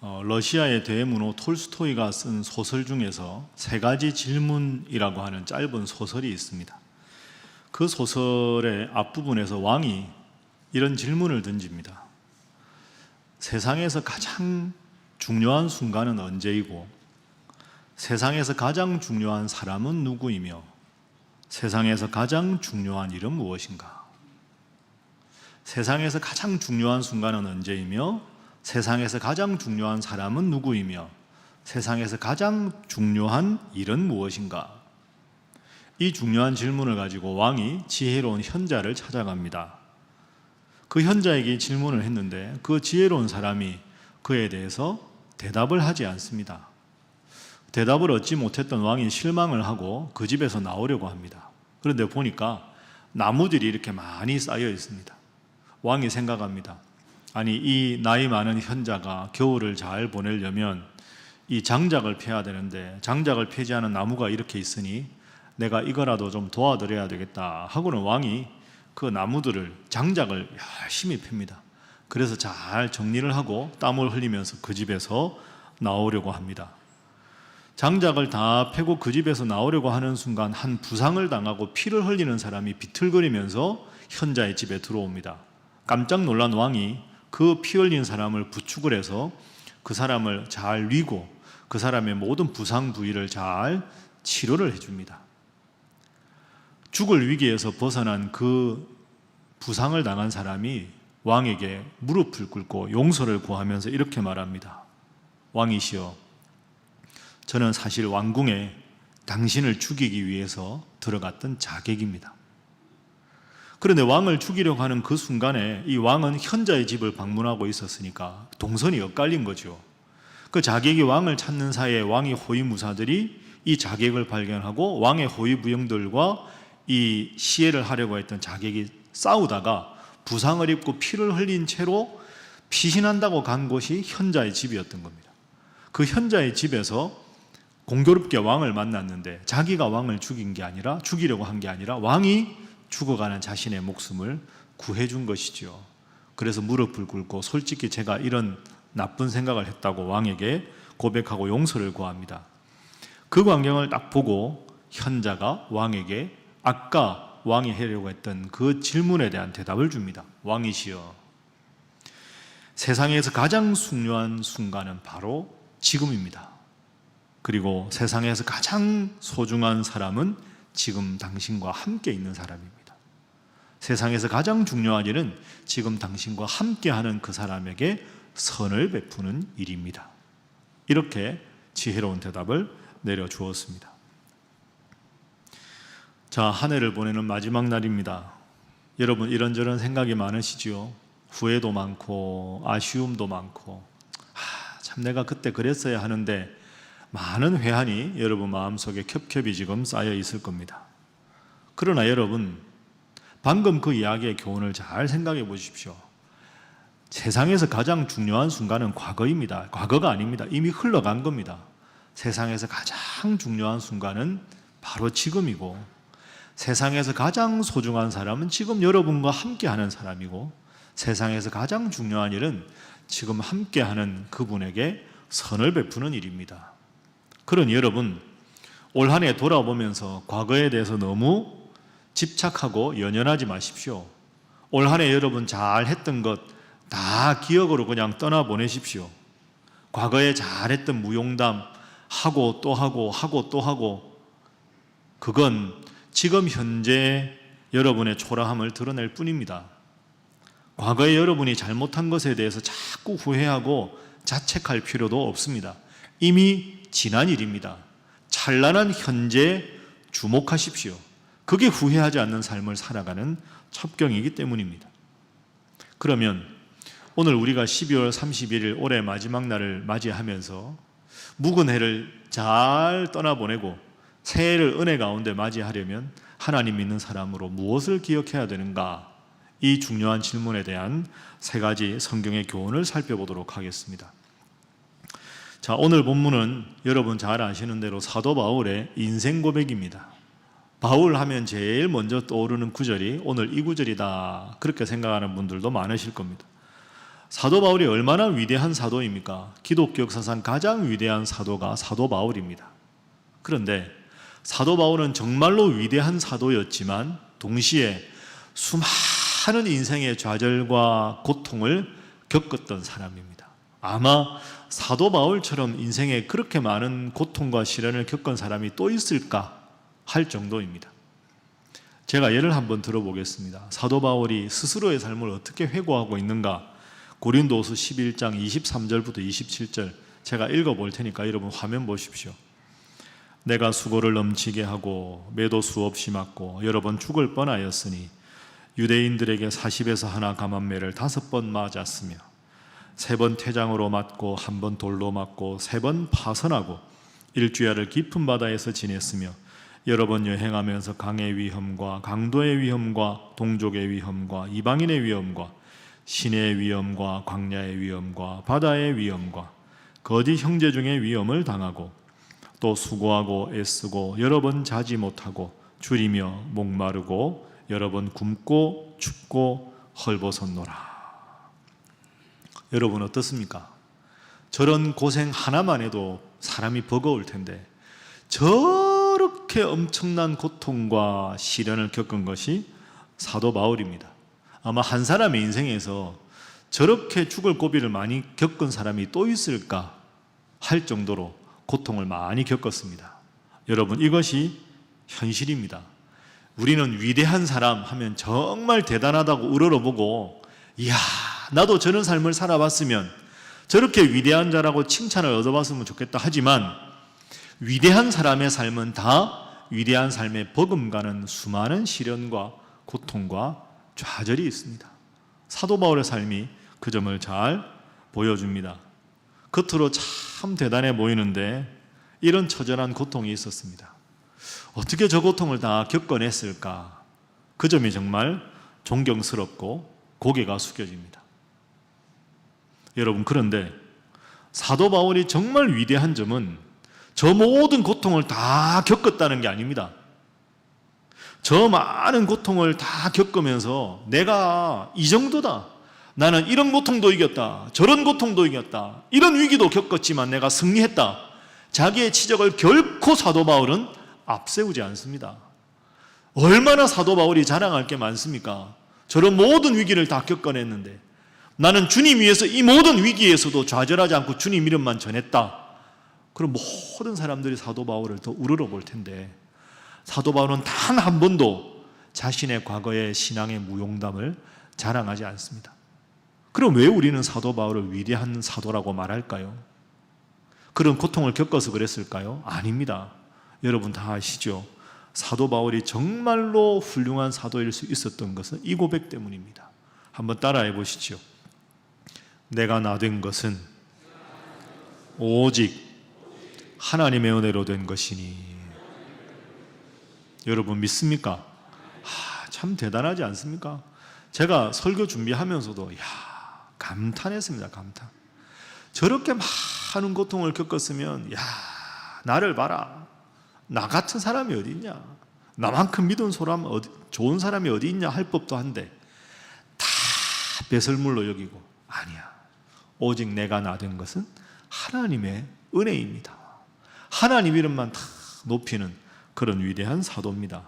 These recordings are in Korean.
러시아의 대문호 톨스토이가 쓴 소설 중에서 세 가지 질문이라고 하는 짧은 소설이 있습니다. 그 소설의 앞부분에서 왕이 이런 질문을 던집니다. 세상에서 가장 중요한 순간은 언제이고, 세상에서 가장 중요한 사람은 누구이며, 세상에서 가장 중요한 일은 무엇인가? 세상에서 가장 중요한 순간은 언제이며, 세상에서 가장 중요한 사람은 누구이며, 세상에서 가장 중요한 일은 무엇인가? 이 중요한 질문을 가지고 왕이 지혜로운 현자를 찾아갑니다. 그 현자에게 질문을 했는데 그 지혜로운 사람이 그에 대해서 대답을 하지 않습니다. 대답을 얻지 못했던 왕이 실망을 하고 그 집에서 나오려고 합니다. 그런데 보니까 나무들이 이렇게 많이 쌓여 있습니다. 왕이 생각합니다. 아니, 이 나이 많은 현자가 겨울을 잘 보내려면 이 장작을 패야 되는데 장작을 패지 않은 나무가 이렇게 있으니 내가 이거라도 좀 도와드려야 되겠다 하고는 왕이 그 나무들을, 장작을 열심히 팹니다. 그래서 잘 정리를 하고 땀을 흘리면서 그 집에서 나오려고 합니다. 장작을 다 패고 그 집에서 나오려고 하는 순간 한 부상을 당하고 피를 흘리는 사람이 비틀거리면서 현자의 집에 들어옵니다. 깜짝 놀란 왕이 그 피 흘린 사람을 부축을 해서 그 사람을 잘 뉘고 그 사람의 모든 부상 부위를 잘 치료를 해줍니다. 죽을 위기에서 벗어난 그 부상을 당한 사람이 왕에게 무릎을 꿇고 용서를 구하면서 이렇게 말합니다. 왕이시여, 저는 사실 왕궁에 당신을 죽이기 위해서 들어갔던 자객입니다. 그런데 왕을 죽이려고 하는 그 순간에 이 왕은 현자의 집을 방문하고 있었으니까 동선이 엇갈린 거죠. 그 자객이 왕을 찾는 사이에 왕의 호위무사들이 이 자객을 발견하고 왕의 호위부영들과 이 시해를 하려고 했던 자객이 싸우다가 부상을 입고 피를 흘린 채로 피신한다고 간 곳이 현자의 집이었던 겁니다. 그 현자의 집에서 공교롭게 왕을 만났는데 자기가 왕을 죽이려고 한 게 아니라 왕이 죽어가는 자신의 목숨을 구해준 것이죠. 그래서 무릎을 꿇고 솔직히 제가 이런 나쁜 생각을 했다고 왕에게 고백하고 용서를 구합니다. 그 광경을 딱 보고 현자가 왕에게 아까 왕이 하려고 했던 그 질문에 대한 대답을 줍니다. 왕이시여, 세상에서 가장 중요한 순간은 바로 지금입니다. 그리고 세상에서 가장 소중한 사람은 지금 당신과 함께 있는 사람입니다. 세상에서 가장 중요한 일은 지금 당신과 함께하는 그 사람에게 선을 베푸는 일입니다. 이렇게 지혜로운 대답을 내려주었습니다. 자, 한 해를 보내는 마지막 날입니다. 여러분 이런저런 생각이 많으시지요? 후회도 많고 아쉬움도 많고 참 내가 그때 그랬어야 하는데 많은 회한이 여러분 마음속에 겹겹이 지금 쌓여 있을 겁니다. 그러나 여러분 방금 그 이야기의 교훈을 잘 생각해 보십시오. 세상에서 가장 중요한 순간은 과거입니다. 과거가 아닙니다. 이미 흘러간 겁니다. 세상에서 가장 중요한 순간은 바로 지금이고, 세상에서 가장 소중한 사람은 지금 여러분과 함께하는 사람이고, 세상에서 가장 중요한 일은 지금 함께하는 그분에게 선을 베푸는 일입니다. 그러니 여러분 올 한 해 돌아보면서 과거에 대해서 너무 집착하고 연연하지 마십시오. 올 한 해 여러분 잘했던 것 다 기억으로 그냥 떠나보내십시오. 과거에 잘했던 무용담 하고 또 하고 하고 또 하고, 그건 지금 현재 여러분의 초라함을 드러낼 뿐입니다. 과거에 여러분이 잘못한 것에 대해서 자꾸 후회하고 자책할 필요도 없습니다. 이미 지난 일입니다. 찬란한 현재에 주목하십시오. 그게 후회하지 않는 삶을 살아가는 첩경이기 때문입니다. 그러면 오늘 우리가 12월 31일 올해 마지막 날을 맞이하면서 묵은 해를 잘 떠나보내고 새해를 은혜 가운데 맞이하려면 하나님 믿는 사람으로 무엇을 기억해야 되는가? 이 중요한 질문에 대한 세 가지 성경의 교훈을 살펴보도록 하겠습니다. 자, 오늘 본문은 여러분 잘 아시는 대로 사도 바울의 인생 고백입니다. 바울 하면 제일 먼저 떠오르는 구절이 오늘 이 구절이다, 그렇게 생각하는 분들도 많으실 겁니다. 사도 바울이 얼마나 위대한 사도입니까? 기독교 역사상 가장 위대한 사도가 사도 바울입니다. 그런데 사도 바울은 정말로 위대한 사도였지만 동시에 수많은 인생의 좌절과 고통을 겪었던 사람입니다. 아마 사도 바울처럼 인생에 그렇게 많은 고통과 시련을 겪은 사람이 또 있을까 할 정도입니다. 제가 예를 한번 들어보겠습니다. 사도 바울이 스스로의 삶을 어떻게 회고하고 있는가? 고린도후서 11장 23절부터 27절 제가 읽어볼 테니까 여러분 화면 보십시오. 내가 수고를 넘치게 하고 매도 수없이 맞고 여러 번 죽을 뻔하였으니 유대인들에게 40에서 하나 감한매를 5번 맞았으며 3번 태장으로 맞고 1번 돌로 맞고 3번 파선하고 일주야를 깊은 바다에서 지냈으며 여러 번 여행하면서 강의 위험과 강도의 위험과 동족의 위험과 이방인의 위험과 신의 위험과 광야의 위험과 바다의 위험과 거짓 형제 중의 위험을 당하고 또 수고하고 애쓰고 여러 번 자지 못하고 줄이며 목마르고 여러 번 굶고 춥고 헐벗었노라. 여러분 어떻습니까? 저런 고생 하나만 해도 사람이 버거울 텐데 저렇게 엄청난 고통과 시련을 겪은 것이 사도 바울입니다. 아마 한 사람의 인생에서 저렇게 죽을 고비를 많이 겪은 사람이 또 있을까 할 정도로 고통을 많이 겪었습니다. 여러분 이것이 현실입니다. 우리는 위대한 사람 하면 정말 대단하다고 우러러보고 이야 나도 저런 삶을 살아봤으면 저렇게 위대한 자라고 칭찬을 얻어봤으면 좋겠다 하지만 위대한 사람의 삶은 다 위대한 삶에 버금가는 수많은 시련과 고통과 좌절이 있습니다. 사도 바울의 삶이 그 점을 잘 보여줍니다. 겉으로 참 대단해 보이는데 이런 처절한 고통이 있었습니다. 어떻게 저 고통을 다 겪어냈을까? 그 점이 정말 존경스럽고 고개가 숙여집니다. 여러분 그런데 사도 바울이 정말 위대한 점은 저 모든 고통을 다 겪었다는 게 아닙니다. 저 많은 고통을 다 겪으면서 내가 이 정도다. 나는 이런 고통도 이겼다. 저런 고통도 이겼다. 이런 위기도 겪었지만 내가 승리했다. 자기의 치적을 결코 사도 바울은 앞세우지 않습니다. 얼마나 사도 바울이 자랑할 게 많습니까? 저런 모든 위기를 다 겪어냈는데 나는 주님 위해서 이 모든 위기에서도 좌절하지 않고 주님 이름만 전했다. 그럼 모든 사람들이 사도 바울을 더 우러러 볼 텐데 사도 바울은 단 한 번도 자신의 과거의 신앙의 무용담을 자랑하지 않습니다. 그럼 왜 우리는 사도 바울을 위대한 사도라고 말할까요? 그런 고통을 겪어서 그랬을까요? 아닙니다. 여러분 다 아시죠? 사도 바울이 정말로 훌륭한 사도일 수 있었던 것은 이 고백 때문입니다. 한번 따라해 보시죠. 내가 나 된 것은 오직 하나님의 은혜로 된 것이니. 여러분 믿습니까? 참 대단하지 않습니까? 제가 설교 준비하면서도 감탄했습니다. 감탄. 저렇게 많은 고통을 겪었으면 나를 봐라. 나 같은 사람이 어디 있냐? 나만큼 믿은 사람 좋은 사람이 어디 있냐 할 법도 한데 다 배설물로 여기고 아니야. 오직 내가 나 된 것은 하나님의 은혜입니다. 하나님 이름만 다 높이는 그런 위대한 사도입니다.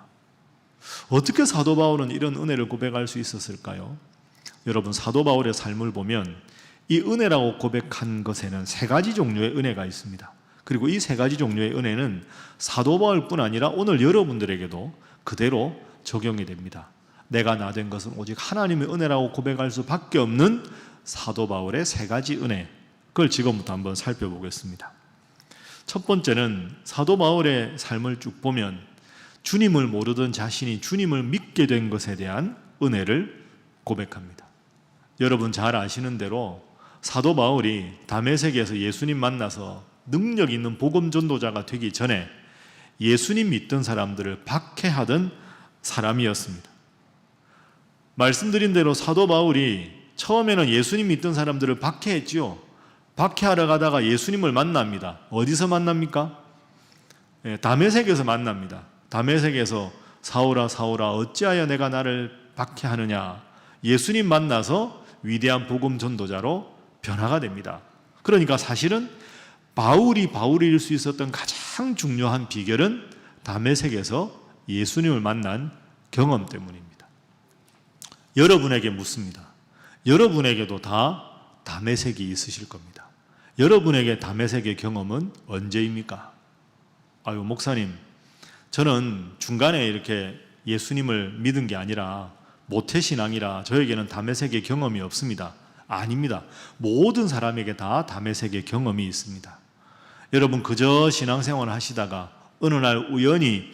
어떻게 사도 바울은 이런 은혜를 고백할 수 있었을까요? 여러분 사도 바울의 삶을 보면 이 은혜라고 고백한 것에는 3가지 종류의 은혜가 있습니다. 그리고 이 3가지 종류의 은혜는 사도 바울뿐 아니라 오늘 여러분들에게도 그대로 적용이 됩니다. 내가 나 된 것은 오직 하나님의 은혜라고 고백할 수밖에 없는 사도 바울의 3가지 은혜, 그걸 지금부터 한번 살펴보겠습니다. 첫 번째는 사도 바울의 삶을 쭉 보면 주님을 모르던 자신이 주님을 믿게 된 것에 대한 은혜를 고백합니다. 여러분 잘 아시는 대로 사도 바울이 다메섹에서 예수님 만나서 능력 있는 복음 전도자가 되기 전에 예수님 믿던 사람들을 박해하던 사람이었습니다. 말씀드린 대로 사도 바울이 처음에는 예수님 믿던 사람들을 박해했지요. 박해하러 가다가 예수님을 만납니다. 어디서 만납니까? 다메섹에서 만납니다. 다메섹에서 사울아 사울아 어찌하여 내가 나를 박해하느냐. 예수님 만나서 위대한 복음 전도자로 변화가 됩니다. 그러니까 사실은 바울일 수 있었던 가장 중요한 비결은 다메섹에서 예수님을 만난 경험 때문입니다. 여러분에게 묻습니다. 여러분에게도 다 다메섹이 있으실 겁니다. 여러분에게 다메섹의 경험은 언제입니까? 아유, 목사님, 저는 중간에 이렇게 예수님을 믿은 게 아니라 모태신앙이라 저에게는 다메섹의 경험이 없습니다. 아닙니다. 모든 사람에게 다 다메섹의 경험이 있습니다. 여러분, 그저 신앙생활을 하시다가 어느 날 우연히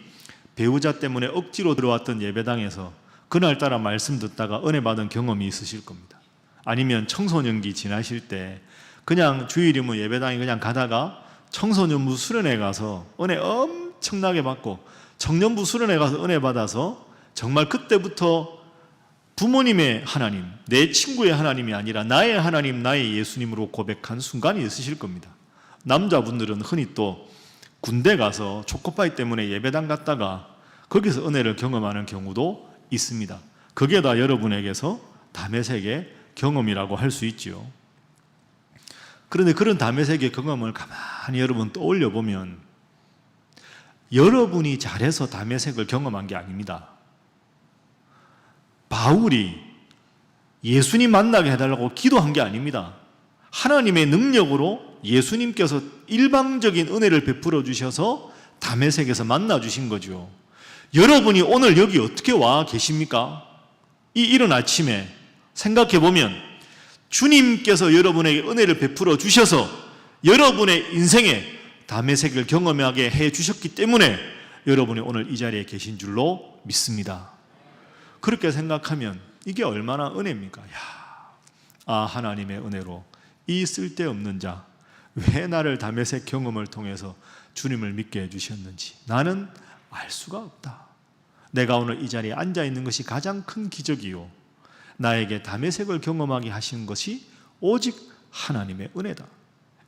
배우자 때문에 억지로 들어왔던 예배당에서 그날따라 말씀 듣다가 은혜 받은 경험이 있으실 겁니다. 아니면 청소년기 지나실 때 그냥 주일이면 예배당에 그냥 가다가 청소년부 수련회 가서 은혜 엄청나게 받고 청년부 수련회 가서 은혜 받아서 정말 그때부터 부모님의 하나님, 내 친구의 하나님이 아니라 나의 하나님, 나의 예수님으로 고백한 순간이 있으실 겁니다. 남자분들은 흔히 또 군대 가서 초코파이 때문에 예배당 갔다가 거기서 은혜를 경험하는 경우도 있습니다. 그게 다 여러분에게서 다메섹의 경험이라고 할 수 있지요. 그런데 그런 다메섹의 경험을 가만히 여러분 떠올려 보면 여러분이 잘해서 다메섹을 경험한 게 아닙니다. 바울이 예수님 만나게 해달라고 기도한 게 아닙니다. 하나님의 능력으로 예수님께서 일방적인 은혜를 베풀어 주셔서 다메섹에서 만나 주신 거죠. 여러분이 오늘 여기 어떻게 와 계십니까? 이 이른 아침에 생각해 보면 주님께서 여러분에게 은혜를 베풀어 주셔서 여러분의 인생에 다메섹을 경험하게 해 주셨기 때문에 여러분이 오늘 이 자리에 계신 줄로 믿습니다. 그렇게 생각하면 이게 얼마나 은혜입니까? 하나님의 은혜로 이 쓸데없는 자, 왜 나를 다메섹 경험을 통해서 주님을 믿게 해주셨는지 나는 알 수가 없다. 내가 오늘 이 자리에 앉아 있는 것이 가장 큰 기적이요, 나에게 다메섹을 경험하게 하신 것이 오직 하나님의 은혜다.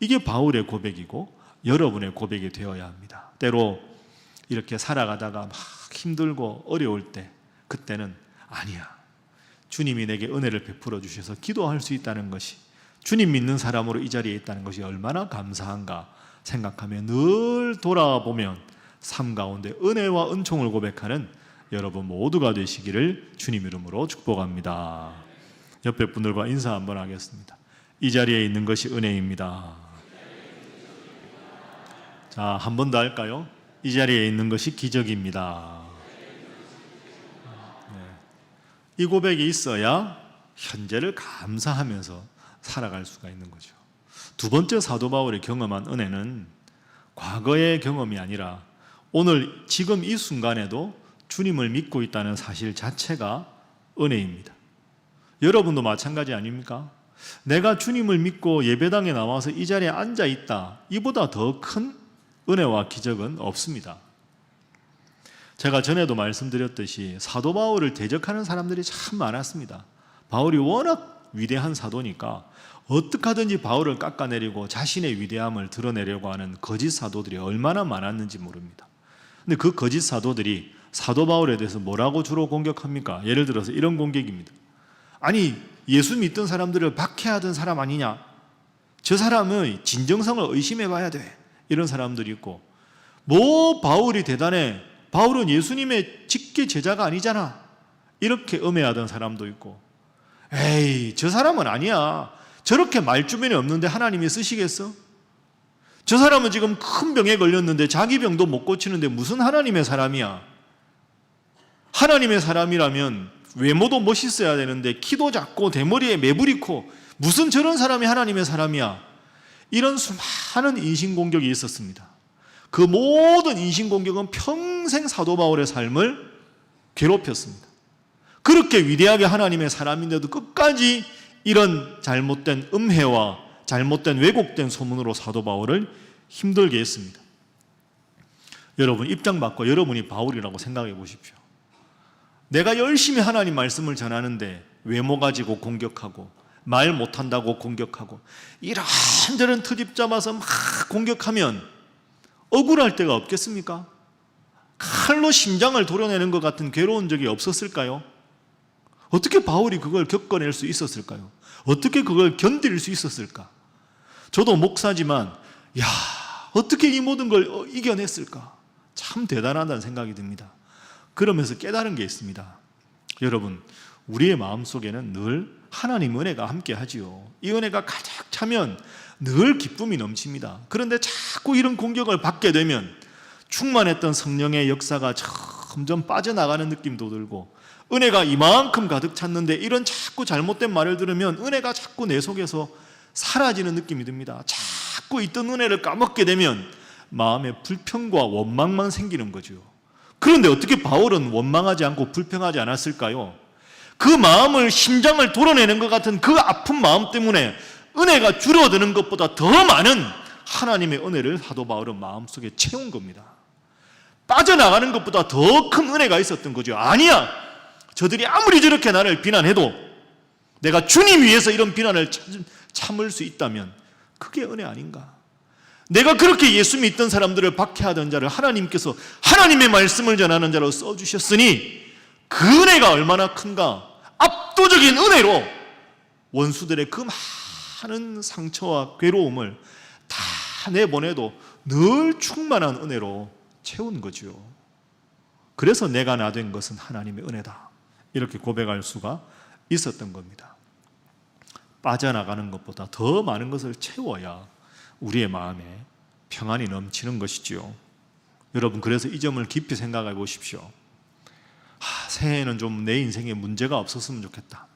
이게 바울의 고백이고 여러분의 고백이 되어야 합니다. 때로 이렇게 살아가다가 막 힘들고 어려울 때, 그때는 아니야, 주님이 내게 은혜를 베풀어 주셔서 기도할 수 있다는 것이, 주님 믿는 사람으로 이 자리에 있다는 것이 얼마나 감사한가 생각하며 늘 돌아보면 삶 가운데 은혜와 은총을 고백하는 여러분 모두가 되시기를 주님 이름으로 축복합니다. 옆에 분들과 인사 한번 하겠습니다. 이 자리에 있는 것이 은혜입니다. 자, 한 번 더 할까요? 이 자리에 있는 것이 기적입니다. 이 고백이 있어야 현재를 감사하면서 살아갈 수가 있는 거죠. 두 번째 사도 바울이 경험한 은혜는 과거의 경험이 아니라 오늘 지금 이 순간에도 주님을 믿고 있다는 사실 자체가 은혜입니다. 여러분도 마찬가지 아닙니까? 내가 주님을 믿고 예배당에 나와서 이 자리에 앉아 있다, 이보다 더 큰 은혜와 기적은 없습니다. 제가 전에도 말씀드렸듯이 사도 바울을 대적하는 사람들이 참 많았습니다. 바울이 워낙 위대한 사도니까 어떻게 하든지 바울을 깎아내리고 자신의 위대함을 드러내려고 하는 거짓 사도들이 얼마나 많았는지 모릅니다. 근데 그 거짓 사도들이 사도 바울에 대해서 뭐라고 주로 공격합니까? 예를 들어서 이런 공격입니다. 아니, 예수 믿던 사람들을 박해하던 사람 아니냐? 저 사람의 진정성을 의심해 봐야 돼. 이런 사람들이 있고, 뭐 바울이 대단해, 바울은 예수님의 직계 제자가 아니잖아, 이렇게 음해하던 사람도 있고, 에이, 저 사람은 아니야, 저렇게 말주변이 없는데 하나님이 쓰시겠어? 저 사람은 지금 큰 병에 걸렸는데 자기 병도 못 고치는데 무슨 하나님의 사람이야? 하나님의 사람이라면 외모도 멋있어야 되는데 키도 작고 대머리에 매부리고 무슨 저런 사람이 하나님의 사람이야? 이런 수많은 인신공격이 있었습니다. 그 모든 인신공격은 평생 사도 바울의 삶을 괴롭혔습니다. 그렇게 위대하게 하나님의 사람인데도 끝까지 이런 잘못된 음해와 잘못된 왜곡된 소문으로 사도 바울을 힘들게 했습니다. 여러분 입장 바꿔 여러분이 바울이라고 생각해 보십시오. 내가 열심히 하나님 말씀을 전하는데 외모 가지고 공격하고 말 못한다고 공격하고 이런저런 트집 잡아서 막 공격하면 억울할 데가 없겠습니까? 칼로 심장을 도려내는 것 같은 괴로운 적이 없었을까요? 어떻게 바울이 그걸 겪어낼 수 있었을까요? 어떻게 그걸 견딜 수 있었을까? 저도 목사지만 야, 어떻게 이 모든 걸 이겨냈을까? 참 대단하다는 생각이 듭니다. 그러면서 깨달은 게 있습니다. 여러분, 우리의 마음속에는 늘 하나님 은혜가 함께 하지요. 이 은혜가 가득 차면 늘 기쁨이 넘칩니다. 그런데 자꾸 이런 공격을 받게 되면 충만했던 성령의 역사가 점점 빠져나가는 느낌도 들고, 은혜가 이만큼 가득 찼는데 이런 자꾸 잘못된 말을 들으면 은혜가 자꾸 내 속에서 사라지는 느낌이 듭니다. 자꾸 있던 은혜를 까먹게 되면 마음에 불평과 원망만 생기는 거죠. 그런데 어떻게 바울은 원망하지 않고 불평하지 않았을까요? 그 마음을, 심장을 도려내는 것 같은 그 아픈 마음 때문에 은혜가 줄어드는 것보다 더 많은 하나님의 은혜를 사도 바울은 마음속에 채운 겁니다. 빠져나가는 것보다 더 큰 은혜가 있었던 거죠. 아니야, 저들이 아무리 저렇게 나를 비난해도 내가 주님 위해서 이런 비난을 참을 수 있다면 그게 은혜 아닌가? 내가 그렇게 예수 믿던 사람들을 박해하던 자를 하나님께서 하나님의 말씀을 전하는 자로 써주셨으니 그 은혜가 얼마나 큰가? 압도적인 은혜로 원수들의 그 많은 상처와 괴로움을 다 내보내도 늘 충만한 은혜로 채운 거죠. 그래서 내가 나 된 것은 하나님의 은혜다, 이렇게 고백할 수가 있었던 겁니다. 빠져나가는 것보다 더 많은 것을 채워야 우리의 마음에 평안이 넘치는 것이지요. 여러분, 그래서 이 점을 깊이 생각해 보십시오. 새해에는 좀 내 인생에 문제가 없었으면 좋겠다.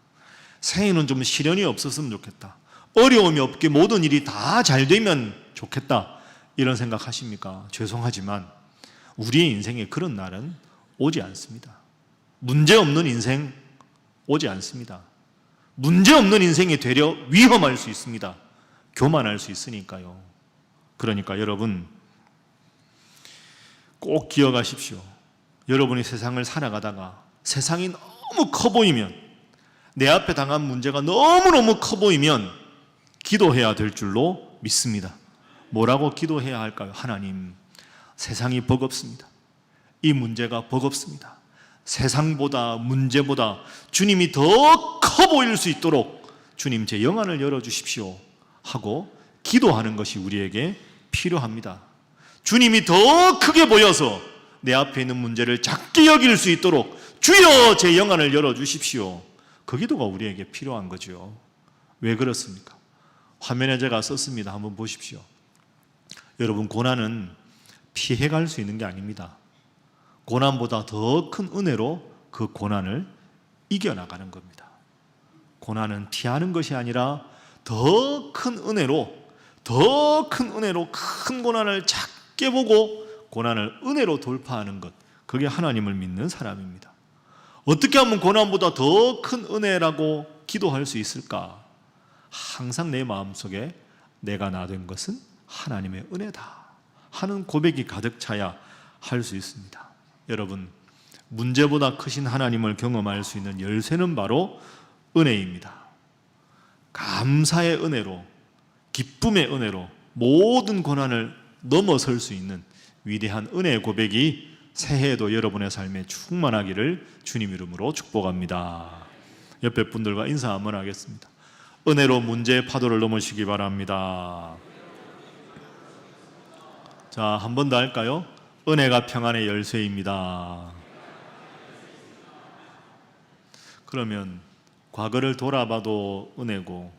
새해에는 좀 시련이 없었으면 좋겠다. 어려움이 없게 모든 일이 다 잘 되면 좋겠다, 이런 생각하십니까? 죄송하지만 우리의 인생에 그런 날은 오지 않습니다. 문제 없는 인생 오지 않습니다. 문제 없는 인생이 되려 위험할 수 있습니다. 교만할 수 있으니까요. 그러니까 여러분, 꼭 기억하십시오. 여러분이 세상을 살아가다가 세상이 너무 커 보이면, 내 앞에 당한 문제가 너무너무 커 보이면 기도해야 될 줄로 믿습니다. 뭐라고 기도해야 할까요? 하나님, 세상이 버겁습니다. 이 문제가 버겁습니다. 세상보다, 문제보다 주님이 더 커 보일 수 있도록 주님, 제 영안을 열어주십시오 하고 기도하는 것이 우리에게 필요합니다. 주님이 더 크게 보여서 내 앞에 있는 문제를 작게 여길 수 있도록 주여, 제 영안을 열어주십시오. 그 기도가 우리에게 필요한 거죠. 왜 그렇습니까? 화면에 제가 썼습니다. 한번 보십시오. 여러분, 고난은 피해갈 수 있는 게 아닙니다. 고난보다 더 큰 은혜로 그 고난을 이겨나가는 겁니다. 고난은 피하는 것이 아니라 더 큰 은혜로, 큰 고난을 작게 보고 고난을 은혜로 돌파하는 것, 그게 하나님을 믿는 사람입니다. 어떻게 하면 고난보다 더 큰 은혜라고 기도할 수 있을까? 항상 내 마음속에 내가 나 된 것은 하나님의 은혜다 하는 고백이 가득 차야 할 수 있습니다. 여러분, 문제보다 크신 하나님을 경험할 수 있는 열쇠는 바로 은혜입니다. 감사의 은혜로, 기쁨의 은혜로 모든 고난을 넘어설 수 있는 위대한 은혜의 고백이 새해에도 여러분의 삶에 충만하기를 주님 이름으로 축복합니다. 옆에 분들과 인사 한번 하겠습니다. 은혜로 문제의 파도를 넘으시기 바랍니다. 자, 한 번 더 할까요? 은혜가 평안의 열쇠입니다. 그러면 과거를 돌아봐도 은혜고,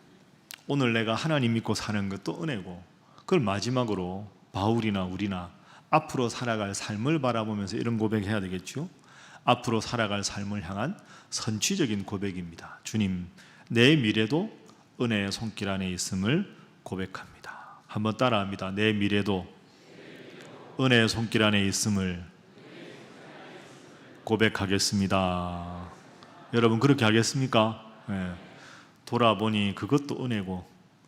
오늘 내가 하나님 믿고 사는 것도 은혜고, 그걸 마지막으로 바울이나 우리나 앞으로 살아갈 삶을 바라보면서 이런 고백해야 되겠죠. 앞으로 살아갈 삶을 향한 선취적인 고백입니다. 주님, 내 미래도 은혜의 손길 안에 있음을 고백합니다. 한번 따라합니다. 내 미래도 은혜의 손길 안에 있음을 고백하겠습니다. 여러분, 그렇게 하겠습니까? 네. 돌아보니 그것도 은혜고,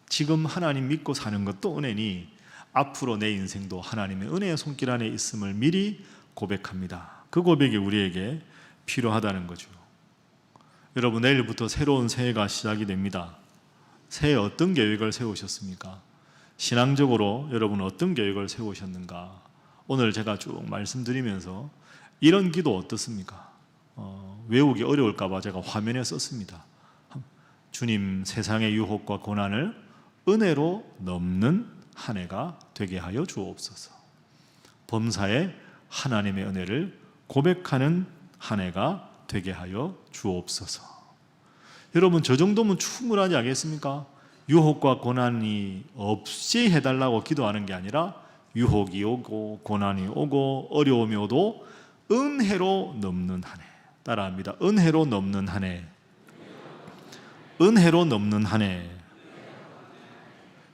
지금 하나님 믿고 사는 것도 은혜니 앞으로 내 인생도 하나님의 은혜의 손길 안에 있음을 미리 고백합니다. 그 고백이 우리에게 필요하다는 거죠. 여러분, 내일부터 새로운 새해가 시작이 됩니다. 새해 어떤 계획을 세우셨습니까? 신앙적으로 여러분 어떤 계획을 세우셨는가? 오늘 제가 쭉 말씀드리면서 이런 기도 어떻습니까? 외우기 어려울까 봐 제가 화면에 썼습니다. 주님 세상의 유혹과 고난을 은혜로 넘는 한 해가 되게 하여 주옵소서. 범사에 하나님의 은혜를 고백하는 한 해가 되게 하여 주옵소서. 여러분, 저 정도면 충분하지 않겠습니까? 유혹과 고난이 없이 해달라고 기도하는 게 아니라 유혹이 오고 고난이 오고 어려움이 오도 은혜로 넘는 한 해. 따라합니다. 은혜로 넘는 한 해. 은혜로 넘는 한 해.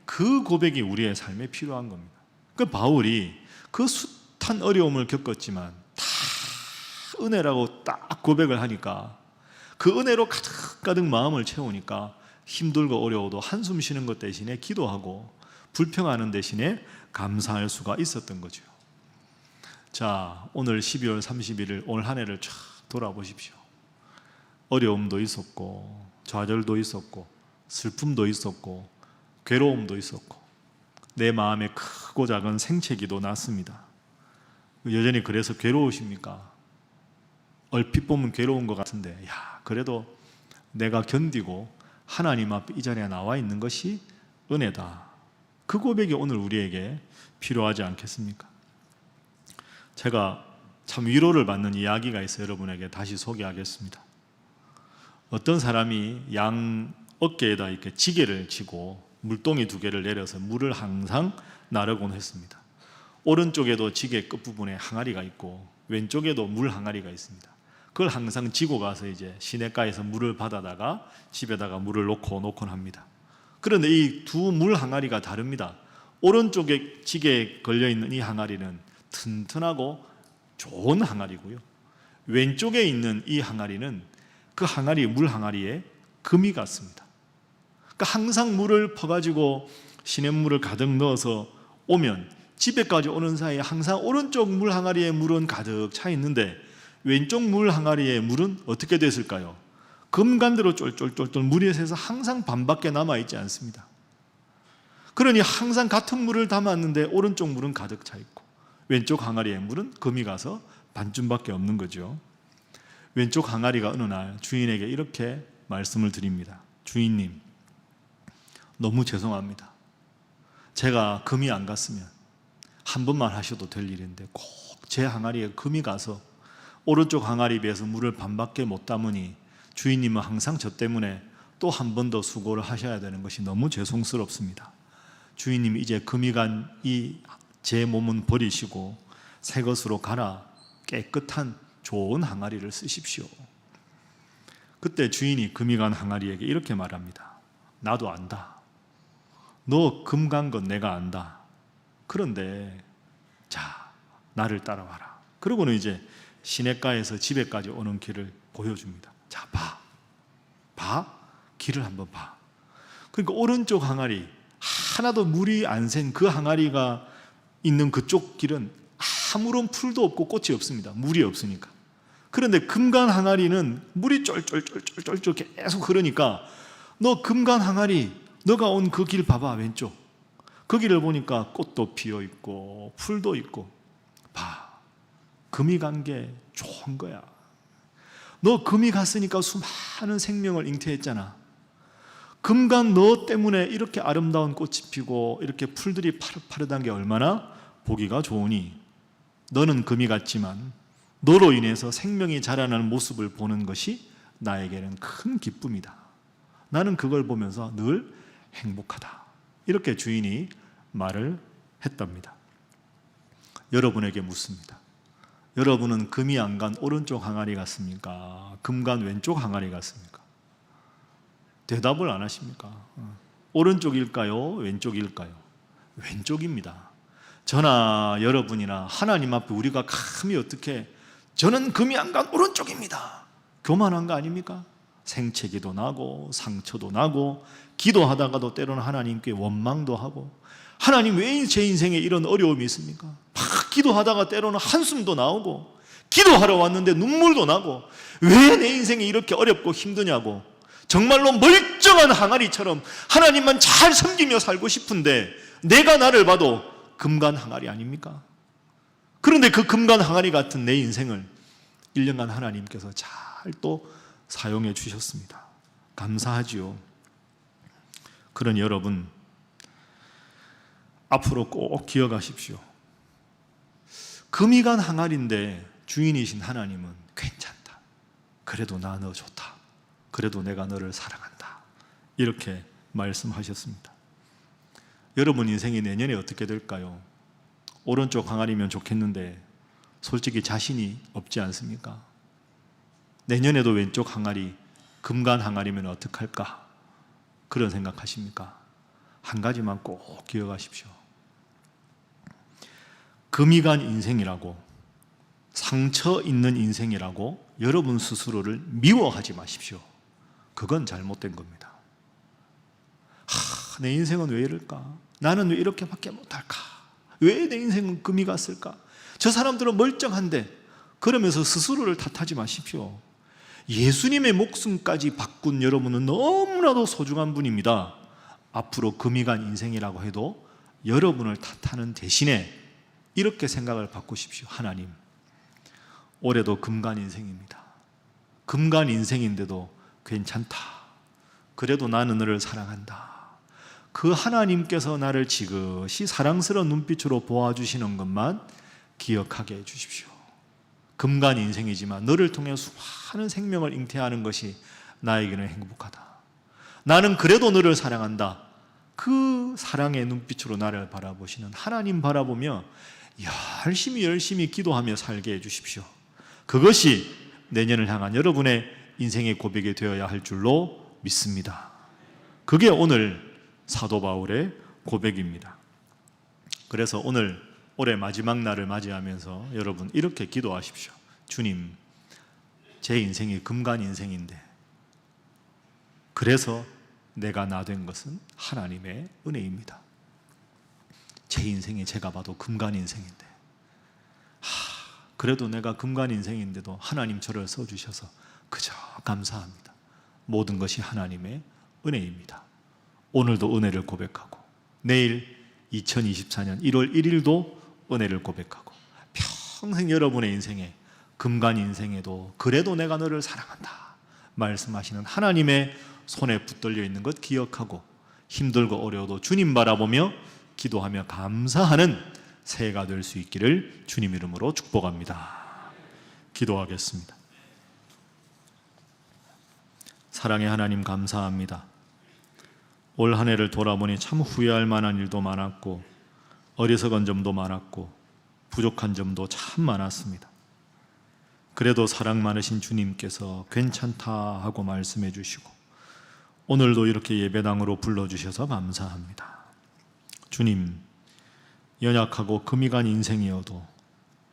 그 고백이 우리의 삶에 필요한 겁니다. 그 바울이 그 숱한 어려움을 겪었지만 다 은혜라고 딱 고백을 하니까, 그 은혜로 가득가득 마음을 채우니까 힘들고 어려워도 한숨 쉬는 것 대신에 기도하고 불평하는 대신에 감사할 수가 있었던 거죠. 자, 오늘 12월 31일 오늘 한 해를 쫙 돌아보십시오. 어려움도 있었고 좌절도 있었고 슬픔도 있었고 괴로움도 있었고 내 마음에 크고 작은 생채기도 났습니다. 여전히 그래서 괴로우십니까? 얼핏 보면 괴로운 것 같은데, 야, 그래도 내가 견디고 하나님 앞에 이 자리에 나와 있는 것이 은혜다. 그 고백이 오늘 우리에게 필요하지 않겠습니까? 제가 참 위로를 받는 이야기가 있어요. 여러분에게 다시 소개하겠습니다. 어떤 사람이 양 어깨에다 이렇게 지게를 지고 물동이 2개를 내려서 물을 항상 나르곤 했습니다. 오른쪽에도 지게 끝부분에 항아리가 있고 왼쪽에도 물 항아리가 있습니다. 그걸 항상 지고 가서 이제 시냇가에서 물을 받아다가 집에다가 물을 놓곤 합니다. 그런데 이 두 물 항아리가 다릅니다. 오른쪽에 지게에 걸려있는 이 항아리는 튼튼하고 좋은 항아리고요, 왼쪽에 있는 이 항아리는 그 항아리, 물 항아리에 금이 갔습니다. 그러니까 항상 물을 퍼가지고 시냇물을 가득 넣어서 오면 집에까지 오는 사이에 항상 오른쪽 물 항아리에 물은 가득 차 있는데 왼쪽 물 항아리에 물은 어떻게 됐을까요? 금간대로 쫄쫄쫄쫄 물이 새서 항상 반밖에 남아있지 않습니다. 그러니 항상 같은 물을 담았는데 오른쪽 물은 가득 차 있고 왼쪽 항아리에 물은 금이 가서 반쯤밖에 없는 거죠. 왼쪽 항아리가 어느 날 주인에게 이렇게 말씀을 드립니다. 주인님, 너무 죄송합니다. 제가 금이 안 갔으면 한 번만 하셔도 될 일인데 꼭 제 항아리에 금이 가서 오른쪽 항아리에 비해서 물을 반밖에 못 담으니 주인님은 항상 저 때문에 또 한 번 더 수고를 하셔야 되는 것이 너무 죄송스럽습니다. 주인님이 이제 금이 간 이 제 몸은 버리시고 새 것으로 갈아 깨끗한 좋은 항아리를 쓰십시오. 그때 주인이 금이 간 항아리에게 이렇게 말합니다. 나도 안다. 너 금 간 건 내가 안다. 그런데 자, 나를 따라와라. 그러고는 이제 시냇가에서 집에까지 오는 길을 보여줍니다. 자, 봐. 길을 한번 봐. 그러니까 오른쪽 항아리, 하나도 물이 안 샌 그 항아리가 있는 그쪽 길은 아무런 풀도 없고 꽃이 없습니다. 물이 없으니까. 그런데 금간 항아리는 물이 쫄쫄쫄쫄쫄 계속 흐르니까 너 금간 항아리, 너가 온 그 길 봐봐, 왼쪽. 그 길을 보니까 꽃도 피어 있고 풀도 있고, 봐. 금이 간 게 좋은 거야. 너 금이 갔으니까 수많은 생명을 잉태했잖아. 금간 너 때문에 이렇게 아름다운 꽃이 피고 이렇게 풀들이 파릇파릇한 게 얼마나 보기가 좋으니 너는 금이 갔지만 너로 인해서 생명이 자라나는 모습을 보는 것이 나에게는 큰 기쁨이다. 나는 그걸 보면서 늘 행복하다. 이렇게 주인이 말을 했답니다. 여러분에게 묻습니다. 여러분은 금이 안 간 오른쪽 항아리 같습니까? 금 간 왼쪽 항아리 같습니까? 대답을 안 하십니까? 오른쪽일까요? 왼쪽일까요? 왼쪽입니다. 저나 여러분이나 하나님 앞에 우리가 감히 어떻게 저는 금이 안 간 오른쪽입니다. 교만한 거 아닙니까? 생채기도 나고 상처도 나고 기도하다가도 때로는 하나님께 원망도 하고 하나님 왜 제 인생에 이런 어려움이 있습니까? 막 기도하다가 때로는 한숨도 나오고 기도하러 왔는데 눈물도 나고 왜 내 인생이 이렇게 어렵고 힘드냐고 정말로 멀쩡한 항아리처럼 하나님만 잘 섬기며 살고 싶은데 내가 나를 봐도 금간 항아리 아닙니까? 그런데 그 금간 항아리 같은 내 인생을 1년간 하나님께서 잘 또 사용해 주셨습니다. 감사하지요. 그런 여러분, 앞으로 꼭 기억하십시오. 금이 간 항아리인데 주인이신 하나님은 괜찮다. 그래도 나 너 좋다. 그래도 내가 너를 사랑한다. 이렇게 말씀하셨습니다. 여러분 인생이 내년에 어떻게 될까요? 오른쪽 항아리면 좋겠는데 솔직히 자신이 없지 않습니까? 내년에도 왼쪽 항아리, 금간 항아리면 어떡할까? 그런 생각하십니까? 한 가지만 꼭 기억하십시오. 금이 간 인생이라고, 상처 있는 인생이라고 여러분 스스로를 미워하지 마십시오. 그건 잘못된 겁니다. 내 인생은 왜 이럴까? 나는 왜 이렇게밖에 못할까? 왜 내 인생은 금이 갔을까? 저 사람들은 멀쩡한데, 그러면서 스스로를 탓하지 마십시오. 예수님의 목숨까지 바꾼 여러분은 너무나도 소중한 분입니다. 앞으로 금이 간 인생이라고 해도 여러분을 탓하는 대신에 이렇게 생각을 바꾸십시오. 하나님, 올해도 금간 인생입니다. 금간 인생인데도 괜찮다. 그래도 나는 너를 사랑한다. 그 하나님께서 나를 지그시 사랑스러운 눈빛으로 보아주시는 것만 기억하게 해주십시오. 금간 인생이지만 너를 통해 수많은 생명을 잉태하는 것이 나에게는 행복하다. 나는 그래도 너를 사랑한다. 그 사랑의 눈빛으로 나를 바라보시는 하나님 바라보며 열심히 기도하며 살게 해주십시오. 그것이 내년을 향한 여러분의 인생의 고백이 되어야 할 줄로 믿습니다. 그게 오늘 사도 바울의 고백입니다. 그래서 오늘 올해 마지막 날을 맞이하면서 여러분 이렇게 기도하십시오. 주님, 제 인생이 금간 인생인데 그래서 내가 나 된 것은 하나님의 은혜입니다. 제 인생이 제가 봐도 금간 인생인데 그래도 내가 금간 인생인데도 하나님 저를 써주셔서 그저 감사합니다. 모든 것이 하나님의 은혜입니다. 오늘도 은혜를 고백하고 내일 2024년 1월 1일도 은혜를 고백하고 평생 여러분의 인생에 금간 인생에도 그래도 내가 너를 사랑한다 말씀하시는 하나님의 손에 붙들려 있는 것 기억하고 힘들고 어려워도 주님 바라보며 기도하며 감사하는 새해가 될 수 있기를 주님 이름으로 축복합니다. 기도하겠습니다. 사랑의 하나님 감사합니다. 올 한 해를 돌아보니 참 후회할 만한 일도 많았고 어리석은 점도 많았고 부족한 점도 참 많았습니다. 그래도 사랑 많으신 주님께서 괜찮다 하고 말씀해 주시고 오늘도 이렇게 예배당으로 불러주셔서 감사합니다. 주님, 연약하고 금이 간 인생이어도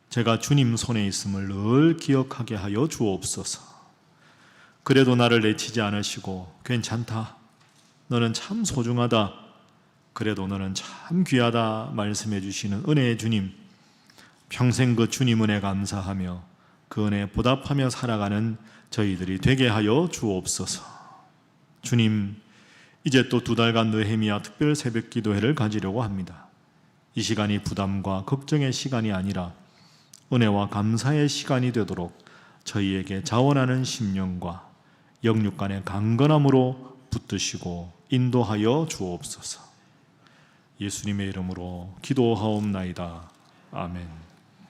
제가 주님 손에 있음을 늘 기억하게 하여 주옵소서. 그래도 나를 내치지 않으시고 괜찮다, 너는 참 소중하다, 그래도 너는 참 귀하다 말씀해 주시는 은혜의 주님, 평생 그 주님 은혜 감사하며 그 은혜에 보답하며 살아가는 저희들이 되게 하여 주옵소서. 주님, 이제 또 2달간 느헤미야 특별 새벽 기도회를 가지려고 합니다. 이 시간이 부담과 걱정의 시간이 아니라 은혜와 감사의 시간이 되도록 저희에게 자원하는 심령과 영육 간의 강건함으로 붙드시고 인도하여 주옵소서. 예수님의 이름으로 기도하옵나이다. 아멘.